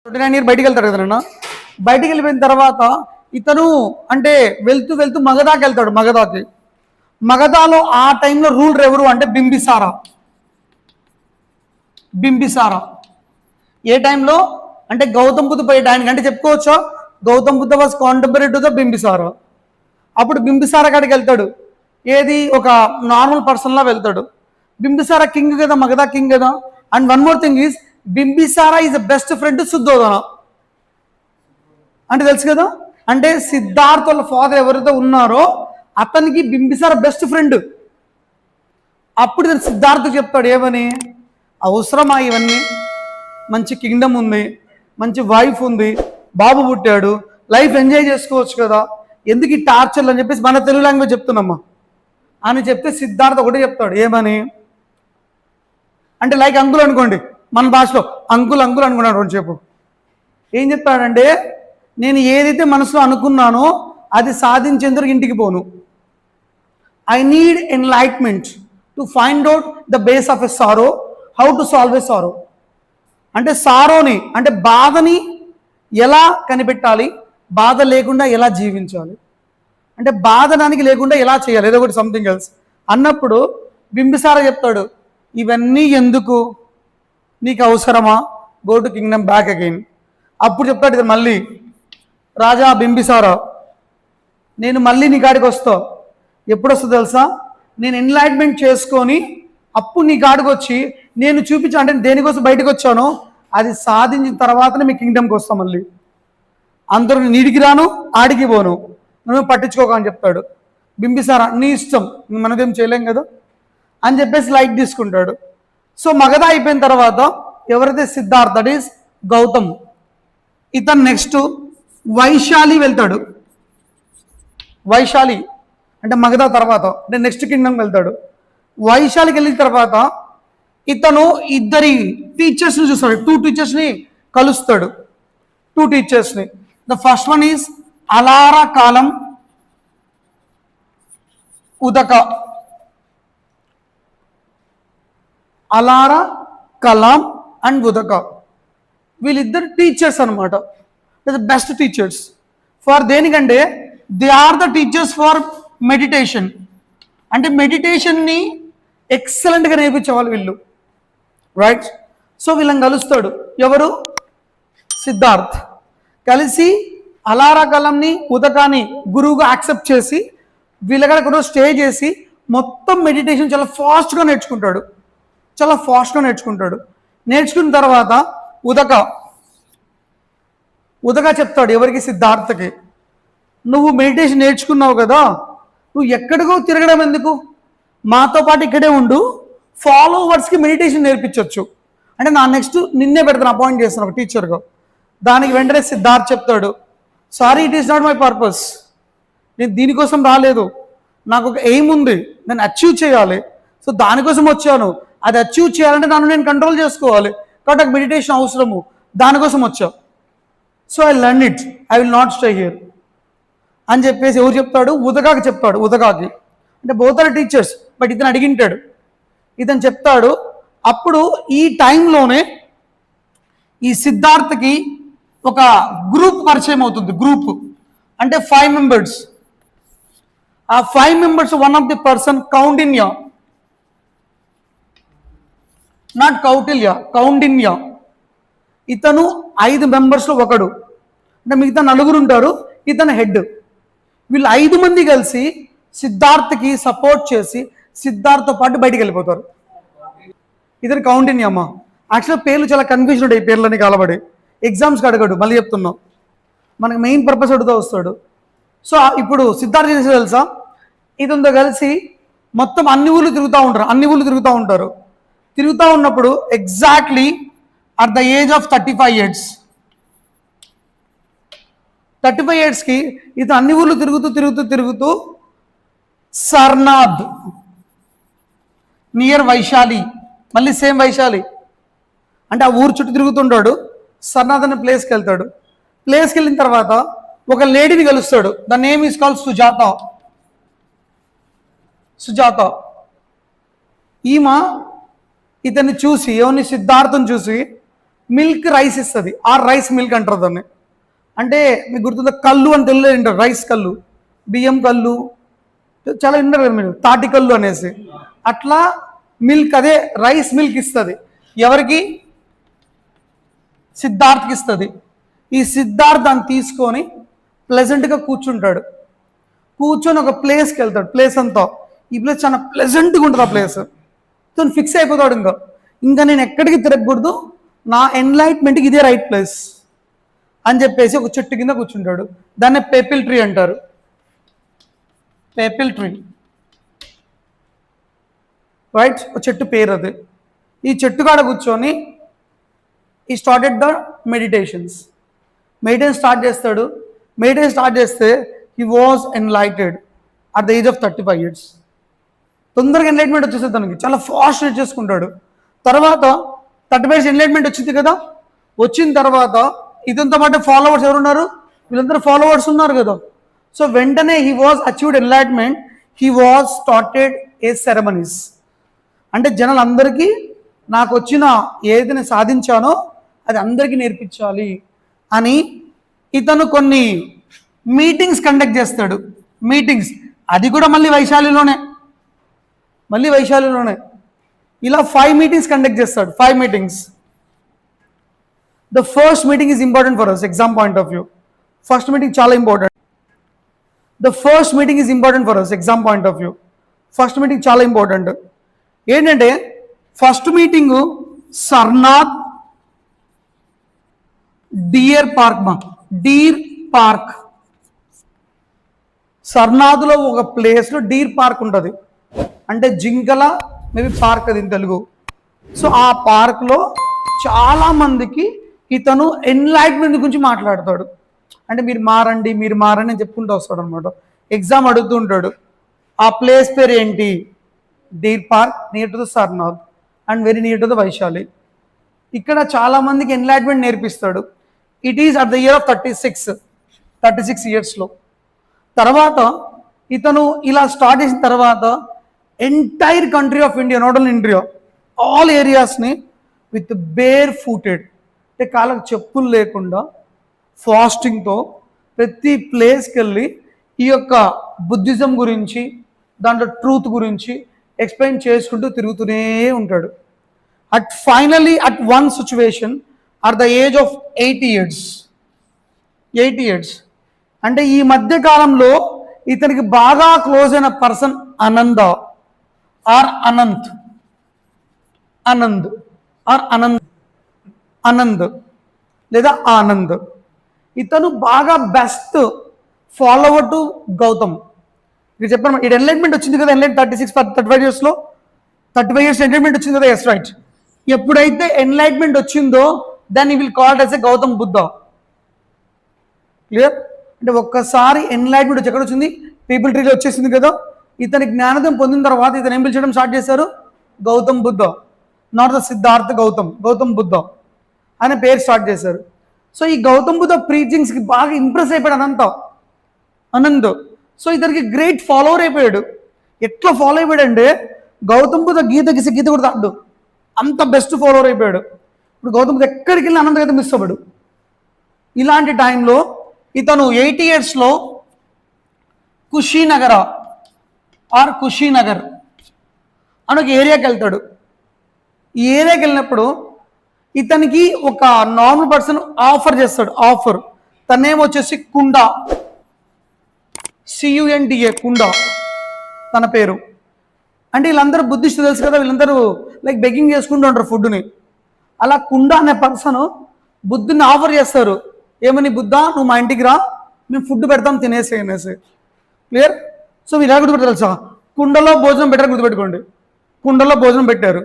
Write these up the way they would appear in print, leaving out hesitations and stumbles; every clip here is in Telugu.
29 బయటికి వెళ్తాడు కదా నాన్న. బయటికి వెళ్ళిపోయిన తర్వాత ఇతను అంటే వెళ్తూ వెళ్తూ మగధాకి వెళ్తాడు. మగధాలో ఆ టైంలో రూలర్ ఎవరు అంటే బింబిసారా. ఏ టైంలో అంటే గౌతమ్ బుద్ధ పోయే టైంకి అంటే చెప్పుకోవచ్చా, Gautam Buddha was contemporary to the Bimbisara. అప్పుడు బింబిసారా కాడికి వెళ్తాడు. ఏది ఒక నార్మల్ పర్సన్లా వెళ్తాడు. బింబిసారా కింగ్ కదా, మగధా కింగ్ కదా. And one more thing is Bimbisara is the best friend to Shuddhodana అంటే తెలుసు కదా. అంటే సిద్ధార్థ వాళ్ళ ఫాదర్ ఎవరైతే ఉన్నారో అతనికి బింబిసార బెస్ట్ ఫ్రెండ్. అప్పుడు నేను సిద్ధార్థ చెప్తాడు ఏమని, అవసరమా ఇవన్నీ, మంచి కింగ్డమ్ ఉంది, మంచి వైఫ్ ఉంది, బాబు పుట్టాడు, లైఫ్ ఎంజాయ్ చేసుకోవచ్చు కదా, ఎందుకు ఈ టార్చర్లు అని చెప్పేసి మన తెలుగు లాంగ్వేజ్ చెప్తున్నామ్మా అని చెప్తే సిద్ధార్థ ఒకటే చెప్తాడు ఏమని అంటే లైక్ అంకుల్ అనుకోండి, మన భాషలో అంకుల్ అనుకున్నాడు రెండుసేపు. ఏం చెప్తాడంటే నేను ఏదైతే మనసులో అనుకున్నానో అది సాధించేందుకు ఇంటికి పోను. I need enlightenment to find out the base of a sorrow, how to solve a sorrow. అంటే సారోని అంటే బాధని ఎలా కనిపెట్టాలి, బాధ లేకుండా ఎలా జీవించాలి, అంటే బాధ దానికి లేకుండా ఎలా చేయాలి, ఏదో ఒకటి సంథింగ్ ఎల్స్ అన్నప్పుడు బింబిసార చెప్తాడు ఇవన్నీ ఎందుకు, నీకు అవసరమా, go to Kingdom back again. అప్పుడు చెప్తాడు ఇది మళ్ళీ, రాజా బింబిసారా నేను మళ్ళీ నీ కాడికి వస్తా. ఎప్పుడు వస్తుందో తెలుసా, నేను ఎన్లైట్మెంట్ చేసుకొని అప్పుడు నీ కాడికి వచ్చి నేను చూపించా అంటే దేనికోసం బయటకు వచ్చానో అది సాధించిన తర్వాతనే మీ కింగ్డమ్కి వస్తాం. మళ్ళీ అందరూ నీడికి రాను ఆడికి పోను, నువ్వు పట్టించుకోక అని చెప్తాడు. బింబిసారా నీ ఇష్టం, మనదేం చేయలేం కదా అని చెప్పేసి లైట్ తీసుకుంటాడు. సో మగధ అయిపోయిన తర్వాత ఎవరైతే సిద్ధార్థ్ దట్ ఈస్ గౌతమ్, ఇతను నెక్స్ట్ వైశాలి వెళ్తాడు. వైశాలి అంటే మగధ తర్వాత అంటే నెక్స్ట్ కింగ్డమ్ వెళ్తాడు. వైశాలికి వెళ్ళిన తర్వాత ఇతను ఇద్దరి టీచర్స్ని చూస్తాడు, 2 టీచర్స్ని కలుస్తాడు. 2 టీచర్స్ని. The first one is Alara Kalam Udaka. Alara Kalam and Udaka వీళ్ళిద్దరు టీచర్స్ అనమాట. ద బెస్ట్ టీచర్స్ ఫర్ దేనికంటే they are the teachers for meditation. అంటే మెడిటేషన్ని ఎక్సలెంట్గా నేర్పించేవాళ్ళు వీళ్ళు, రైట్. సో వీళ్ళని కలుస్తాడు ఎవరు, సిద్ధార్థ్. కలిసి అలారా కలంని ఉదకాన్ని గురువుగా యాక్సెప్ట్ చేసి వీళ్ళక్కడ కూడా స్టే చేసి మొత్తం మెడిటేషన్ చాలా ఫాస్ట్గా నేర్చుకుంటాడు. నేర్చుకున్న తర్వాత ఉదక చెప్తాడు ఎవరికి, సిద్ధార్థకి, నువ్వు మెడిటేషన్ నేర్చుకున్నావు కదా, నువ్వు ఎక్కడికో తిరగడం ఎందుకు, మాతో పాటు ఇక్కడే ఉండు, ఫాలోవర్స్కి మెడిటేషన్ నేర్పించవచ్చు అంటే నా నెక్స్ట్ నిన్నే పెడతాను, అపాయింట్ చేస్తాను ఒక టీచర్గా. దానికి వెంటనే సిద్ధార్థ్ చెప్తాడు sorry it is not my purpose, నేను దీనికోసం రాలేదు, నాకు ఒక ఎయిమ్ ఉంది, నేను అచీవ్ చేయాలి, సో దానికోసం వచ్చాను. అది అచీవ్ చేయాలంటే నన్ను నేను కంట్రోల్ చేసుకోవాలి, కాబట్టి నాకు మెడిటేషన్ అవసరము, దానికోసం వచ్చా. So I learn it, I will not stay here అని చెప్పేసి ఎవరు చెప్తాడు, ఉదకాకి చెప్తాడు. ఉదకాకి అంటే బోత్ ఆర్ టీచర్స్, బట్ ఇతను అడిగింటాడు, ఇతను చెప్తాడు. అప్పుడు ఈ టైంలోనే ఈ సిద్ధార్థకి ఒక గ్రూప్ పరిచయం అవుతుంది. గ్రూప్ అంటే 5 మెంబర్స్. ఆ 5 members one of the person Kaundinya, not Kautilya, Kaundinya. ఇతను 5 మెంబర్స్లో ఒకడు, అంటే మిగతా 4 ఉంటారు, ఇతను హెడ్. వీళ్ళు 5 మంది కలిసి సిద్ధార్థకి సపోర్ట్ చేసి సిద్ధార్థతో పాటు బయటికి వెళ్ళిపోతారు. ఇతను కౌండిన్య అమ్మ. యాక్చువల్గా పేర్లు చాలా కన్ఫ్యూజన్ ఉంటాయి, పేర్లని కాలబడి ఎగ్జామ్స్కి అడగడు. మళ్ళీ చెప్తున్నాం, మనకు మెయిన్ పర్పస్ అడుగుతూ వస్తాడు. సో ఇప్పుడు సిద్ధార్థ చేసి తెలుసా, ఇతనితో కలిసి మొత్తం అన్ని ఊళ్ళు తిరుగుతూ ఉంటారు. తిరుగుతూ ఉన్నప్పుడు exactly at the age of 35 years, 35 yearsకి ఇతను అన్ని ఊళ్ళు తిరుగుతూ సర్నాథ్ నియర్ వైశాలి, మళ్ళీ సేమ్ వైశాలి అంటే ఆ ఊరు చుట్టూ తిరుగుతుంటాడు. సర్నాథ్ అనే ప్లేస్కి వెళ్తాడు. ప్లేస్కి వెళ్ళిన తర్వాత ఒక లేడీని కలుస్తాడు. The name is called Sujata. ఈమె ఇతన్ని చూసి, ఎవరిని, సిద్ధార్థం చూసి మిల్క్ రైస్ ఇస్తుంది, ఆ రైస్ మిల్క్ అంటారు దాన్ని. అంటే మీకు గుర్తుందా, కళ్ళు అని తెలియదు అంటారు, రైస్ కళ్ళు, బియ్యం కళ్ళు, చాలా విన్నారు కదా మీరు, తాటి కళ్ళు అనేసి. అట్లా మిల్క్, అదే రైస్ మిల్క్ ఇస్తుంది. ఎవరికి? సిద్ధార్థ్కి ఇస్తుంది. ఈ సిద్ధార్థ్ దాన్ని తీసుకొని ప్లెజెంట్గా కూర్చుంటాడు. కూర్చొని ఒక ప్లేస్కి వెళ్తాడు. ప్లేస్ అంతా, ఈ ప్లేస్ చాలా ప్లెజెంట్గా ఉంటుంది. ఆ ప్లేస్ తను ఫిక్స్ అయిపోతాడు, ఇంకా నేను ఎక్కడికి తిరగకూడదు, నా ఎన్లైట్మెంట్కి ఇదే రైట్ ప్లేస్ అని చెప్పేసి ఒక చెట్టు కింద కూర్చుంటాడు. దాన్ని పేపిల్ ట్రీ అంటారు. పేపిల్ ట్రీ, రైట్, ఒక చెట్టు పేరు అది. ఈ చెట్టు కాడ కూర్చొని ఈ స్టార్టెడ్ ద మెడిటేషన్ స్టార్ట్ చేస్తాడు. మెడిటేషన్ స్టార్ట్ చేస్తే he was enlightened at the age of 35 years. తొందరగా ఎన్లైట్మెంట్ వచ్చేస్తుంది తనకి, చాలా ఫాస్ట్ చేసుకుంటాడు. తర్వాత 35 years ఎన్లైట్మెంట్ వచ్చింది కదా. వచ్చిన తర్వాత ఇదంతా పాటు ఫాలోవర్స్ ఎవరున్నారు? వీళ్ళందరూ ఫాలోవర్స్ ఉన్నారు కదా. సో వెంటనే he was achieved enlightenment, he was started a ceremonies. అంటే జనాలందరికీ నాకు వచ్చిన ఏది నేను సాధించానో అది అందరికీ నేర్పించాలి అని ఇతను కొన్ని మీటింగ్స్ కండక్ట్ చేస్తాడు. మీటింగ్స్, అది కూడా మళ్ళీ వైశాలిలోనే. ఇలా 5 మీటింగ్స్ కండక్ట్ చేస్తాడు. 5 meetings. The first meeting is important for us, exam point of view. First meeting చాలా ఇంపార్టెంట్. ఫస్ట్ మీటింగ్ చాలా ఇంపార్టెంట్. ఏంటంటే first meeting Sarnath deer park. సర్నాథ్లో ఒక ప్లేస్లో డీర్ పార్క్ ఉంటుంది, అంటే జింకల మేబీ పార్క్ అది ఇన్ తెలుగు. సో ఆ పార్క్లో చాలామందికి ఇతను ఎన్లైట్మెంట్ గురించి మాట్లాడతాడు. అంటే మీరు మారండి అని చెప్పుకుంటూ వస్తాడు అనమాట. ఎగ్జామ్ అడుగుతూ ఉంటాడు, ఆ ప్లేస్ పేరు ఏంటి? Deer park, near to the Sarnath and very near to the Vaishali. ఇక్కడ చాలామందికి ఎన్లైట్మెంట్ నేర్పిస్తాడు. It is at the year of 36 yearsలో. తర్వాత ఇతను ఇలా స్టార్ట్ చేసిన తర్వాత entire country of India, not only India, all ఏరియాస్ని విత్ బేర్ ఫూటెడ్, అంటే కాళ్ళకు చెప్పులు లేకుండా ఫాస్టింగ్తో ప్రతి ప్లేస్కి వెళ్ళి ఈ యొక్క బుద్ధిజం గురించి, దాంట్లో ట్రూత్ గురించి ఎక్స్ప్లెయిన్ చేసుకుంటూ తిరుగుతూనే ఉంటాడు. Finally at one situation at the age of 80 years, అంటే ఈ మధ్య కాలంలో ఇతనికి బాగా క్లోజ్ అయిన పర్సన్ అనంత్ లేదా ఆనంద్. ఇతను బాగా బెస్ట్ ఫాలోవర్ టు గౌతమ్. ఇది చెప్పాను, ఇది ఎన్లైట్మెంట్ వచ్చింది కదా, 35 yearsలో 35 years ఎన్లైట్మెంట్ వచ్చింది కదా. Yes right. ఎప్పుడైతే ఎన్లైట్మెంట్ వచ్చిందో దాన్ని will called as a Gautam Buddha. Clear? అంటే ఒక్కసారి ఎన్లైట్మెంట్ వచ్చి ఎక్కడ వచ్చింది? పీపుల్ ట్రీలో వచ్చేసింది కదా. ఇతని జ్ఞానోదయం పొందిన తర్వాత ఇతను ఏం పిలిచడం స్టార్ట్ చేశారు? గౌతమ్ బుద్ధ, నాట్ ద సిద్ధార్థ గౌతమ్ బుద్ధ అనే పేరు స్టార్ట్ చేశారు. సో ఈ గౌతమ్ బుద్ధ ప్రీచింగ్స్కి బాగా ఇంప్రెస్ అయిపోయాడు అనంత్. సో ఇతనికి గ్రేట్ ఫాలోవర్ అయిపోయాడు. ఎట్లా ఫాలో అయిపోయాడంటే గౌతమ్ బుద్ధ గీత కూడా తాడు, అంత బెస్ట్ ఫాలోవర్ అయిపోయాడు. ఇప్పుడు గౌతమ్ బుద్ధ ఎక్కడికి వెళ్ళి అనంత్ అయితే మిస్ అవ్వడు. ఇలాంటి టైంలో ఇతను 80 yearsలో కుషీనగర్ అని ఒక ఏరియాకి వెళ్తాడు. ఈ ఏరియాకి వెళ్ళినప్పుడు ఇతనికి ఒక నార్మల్ పర్సన్ ఆఫర్ చేస్తాడు. తన నేమ్ వచ్చేసి కుండా, CUNDA, కుండా తన పేరు. అంటే వీళ్ళందరూ బుద్ధిస్టు తెలుసు కదా, వీళ్ళందరూ లైక్ బెగ్గింగ్ చేసుకుంటూ ఉంటారు ఫుడ్ని. అలా కుండా అనే పర్సన్ బుద్ధుని ఆఫర్ చేస్తారు. ఏమని? బుద్ధ, నువ్వు మా ఇంటికి రా, మేము ఫుడ్ పెడతాం, తినేసి. క్లియర్? సో మీరు ఎలా గుర్తుపెట్టారు తెలుసా? కుండలో భోజనం పెట్టారు, గుర్తుపెట్టుకోండి. కుండలో భోజనం పెట్టారు.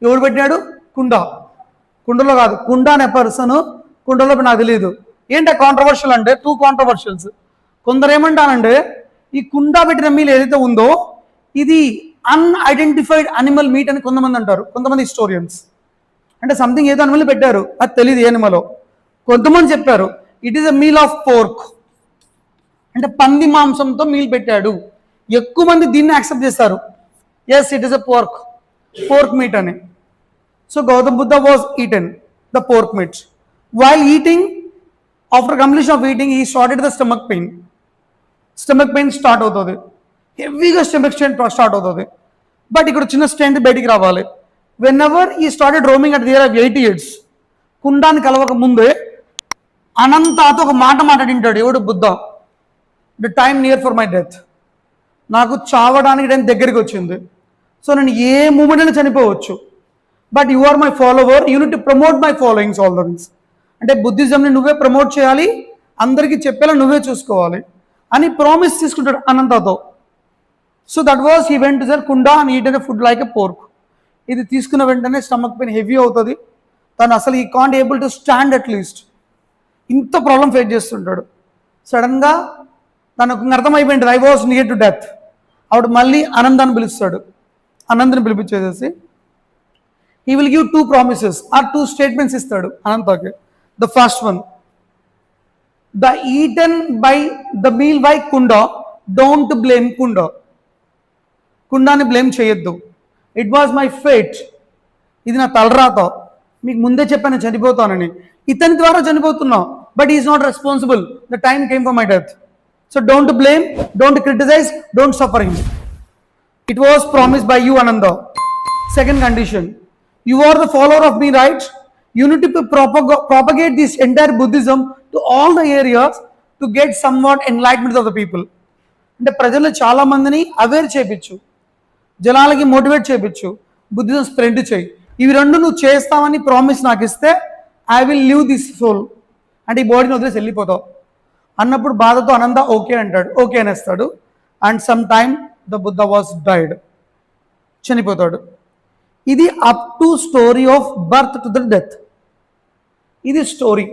ఎవడు పెట్టినాడు? కుండలో కాదు, కుండా అనే పర్సన్ కుండలో. నాకు తెలియదు ఏంటి కాంట్రవర్షియల్ అంటే, 2 కాంట్రవర్షియల్స్. కొందరు ఏమంటానంటే ఈ కుండా పెట్టిన మీల్ ఏదైతే ఉందో ఇది అన్ఐడెంటిఫైడ్ అనిమల్ మీట్ అని కొంతమంది అంటారు, కొంతమంది హిస్టోరియన్స్. అంటే సంథింగ్ ఏదో అనిమల్ పెట్టారు, అది తెలియదు ఏ అనిమలో. కొంతమంది చెప్పారు it is a meal of pork, అంటే పంది మాంసంతో మీల్ పెట్టాడు. ఎక్కువ మంది దీన్ని యాక్సెప్ట్ చేస్తారు, yes it is a pork meat అని. So Gautam Buddha was eaten. the pork meat. While eating, after completion of eating, he started the stomach pain. Stomach pain start అవుతుంది, హెవీగా స్టమక్ స్ట్రెయిన్ స్టార్ట్ అవుతుంది. బట్ ఇక్కడ చిన్న స్ట్రెంత్ బయటికి రావాలి. వెన్ ఎవర్ ఈ started roaming at the year of 80 years, కుండాన్ని కలవక ముందే అనంతాతో ఒక మాట మాట్లాడింటాడు. ఎవడు? Buddha. The time near for my death, నాకు చావడానికి టైం దగ్గరికి వచ్చింది. సో నేను ఏ మూమెంట్ అయినా చనిపోవచ్చు. But you are my follower, unit to promote my followings all the things. అంటే బుద్ధిజంని నువ్వే ప్రమోట్ చేయాలి, అందరికీ చెప్పేలా నువ్వే చూసుకోవాలి అని ప్రామిస్ తీసుకుంటాడు అనంతతో. So that was he went to sir Cunda and eat a food like a pork. ఇది తీసుకున్న వెంటనే స్టమక్ పెయిన్ హెవీ అవుతుంది. తను అసలు ఈ can't able to stand at least. ఇంత ప్రాబ్లం ఫేస్ చేస్తుంటాడు. సడన్గా తనకు అర్థమైపోయింది I was near to death. అప్పుడు మళ్ళీ అనందాన్ని పిలుస్తాడు. అనంతని పిలిపించేసేసి he will give 2 promises or 2 statements ఇస్తాడు అనంతకి. The first one, the eaten by the meal by Cunda, don't blame Cunda. కుండాని బ్లేమ్ చేయొద్దు. ఇట్ వాజ్ మై ఫేట్, ఇది నా తలరాత. మీకు ముందే చెప్పాను చనిపోతానని. ఇతని ద్వారా చనిపోతున్నావు, but is not responsible. The time came for my death. So don't blame, don't criticise, don't suffer him. It was promised by you, Ananda. Second condition, you are the follower of me, right? You need to propagate this entire Buddhism to all the areas to get somewhat enlightenment of the people. అంటే ప్రజలు చాలా మందిని అవేర్ చేయించు, జనాలకి మోటివేట్ చేయించు, బుద్ధిజం స్ప్రెడ్ చేయి. ఇవి రెండు నువ్వు చేస్తావని ప్రామిస్ నాకు ఇస్తే I will live this soul, అంటే ఈ బాడీని వదిలేసి వెళ్ళిపోతావు అన్నప్పుడు బాధతో అనంద ఓకే అంటాడు. ఓకే అనేస్తాడు. And some time the Buddha was died, చనిపోతాడు. ఇది up to story of birth to the death. ఇది స్టోరీ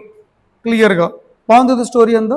క్లియర్గా బాగుంది. స్టోరీ అంతా